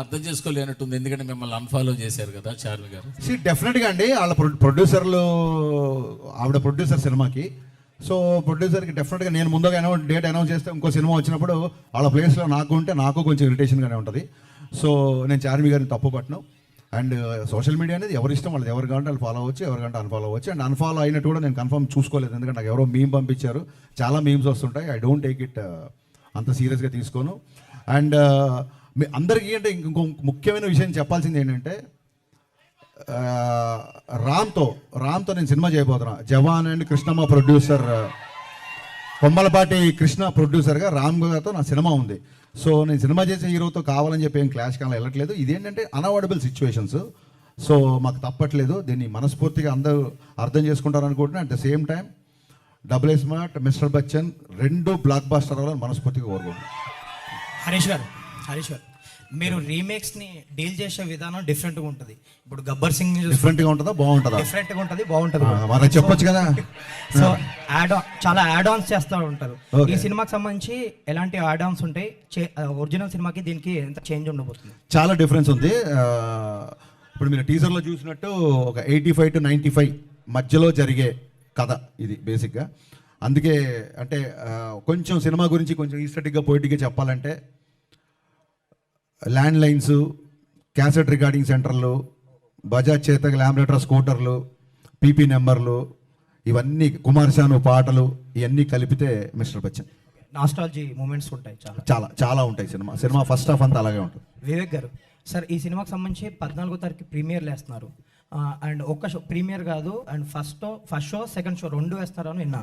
అర్థం చేసుకోలేనట్టుంది, ఎందుకంటే మిమ్మల్ని అన్ఫాలో చేశారు కదా చార్మి గారు. డెఫినెట్గా అండి వాళ్ళ ప్రొడ్యూసర్లు, ఆవిడ ప్రొడ్యూసర్ సినిమాకి. సో ప్రొడ్యూసర్కి డెఫినెట్గా నేను ముందుగా డేట్ అనౌన్స్ చేస్తే ఇంకో సినిమా వచ్చినప్పుడు వాళ్ళ ప్లేస్లో నాకు ఉంటే నాకు కొంచెం ఇరిటేషన్గానే ఉంటుంది. సో నేను చార్మి గారిని తప్పు పట్టను. అండ్ సోషల్ మీడియా అనేది ఎవరి ఇష్టం, వాళ్ళది ఎవరు కావాలంటే వాళ్ళు ఫాలో అవ్వచ్చు, ఎవరికంటే అన్ఫాలో అవ్వచ్చు. అండ్ అన్ఫాలో అయినట్టు కూడా నేను కన్ఫర్మ్ చూసుకోలేదు, ఎందుకంటే నాకు ఎవరో మీమ్ పంపించారు, చాలా మీమ్స్ వస్తుంటాయి. ఐ డోంట్ టేక్ ఇట్ అంత సీరియస్గా తీసుకోను. అండ్ మీ అందరికీ అంటే ఇంకో ముఖ్యమైన విషయం చెప్పాల్సింది ఏంటంటే, రామ్తో నేను సినిమా చేయబోతున్నా. జవాన్ అండ్ కృష్ణమ్మ ప్రొడ్యూసర్, కొమ్మలపాటి కృష్ణ ప్రొడ్యూసర్గా రామ్ గారితో నా సినిమా ఉంది. సో నేను సినిమా చేసే హీరోతో కావాలని చెప్పి ఏం క్లాష్ కావాలి వెళ్ళట్లేదు. ఇదేంటంటే అన్అవాయిడబుల్ సిచ్యువేషన్స్. సో మాకు తప్పట్లేదు, దీన్ని మనస్ఫూర్తిగా అందరూ అర్థం చేసుకుంటారు అనుకుంటున్నా. At the same time double A smart, mister Bachchan రెండు బ్లాక్ బాస్టర్ అవ్వాలని మనస్ఫూర్తిగా కోరుకుంటున్నాను. హరీష్ గారు, మీరు రీమేక్స్ని డీల్ చేసే విధానం డిఫరెంట్గా ఉంటుంది. ఇప్పుడు గబ్బర్ సింగ్ డిఫరెంట్గా ఉంటుందా, బాగుంటుందా? డిఫరెంట్గా ఉంటుంది, బాగుంటుంది. మనం చెప్పొచ్చు కదా. సో చాలా యాడ్ ఆన్స్ చేస్తూ ఉంటారు. ఈ సినిమాకి సంబంధించి ఎలాంటి యాడ్ ఆన్స్ ఉంటాయి? ఒరిజినల్ సినిమాకి దీనికి ఎంత చేంజ్ ఉండబోతుంది? చాలా డిఫరెన్స్ ఉంది. ఇప్పుడు మీరు టీజర్లో చూసినట్టు ఒక 85 to 95 మధ్యలో జరిగే కథ ఇది బేసిక్గా. అందుకే అంటే కొంచెం సినిమా గురించి కొంచెం ఈస్టెటిక్గా పోయిటిక్గా చెప్పాలంటే, ల్యాండ్ లైన్స్, క్యాసెట్ రికార్డింగ్ సెంటర్లు, బజాజ్ చేతక్ ల్యాంబరేటర్ స్కూటర్లు, పీపీ నెంబర్లు, ఇవన్నీ కుమార్ శాను పాటలు, ఇవన్నీ కలిపితే మిస్టర్ బచ్చన్. నాస్టాలజీ మూమెంట్స్ ఉంటాయి, చాలా చాలా ఉంటాయి. సినిమా ఫస్ట్ హాఫ్ అంతా అలాగే ఉంటుంది. వివేక్ గారు, సార్ ఈ సినిమాకి సంబంధించి 14వ తారీఖు ప్రీమియర్లు వేస్తున్నారు. అండ్ ఒక్క షో ప్రీమియర్ కాదు, and first show second show రెండు వేస్తున్నారు అని విన్నా.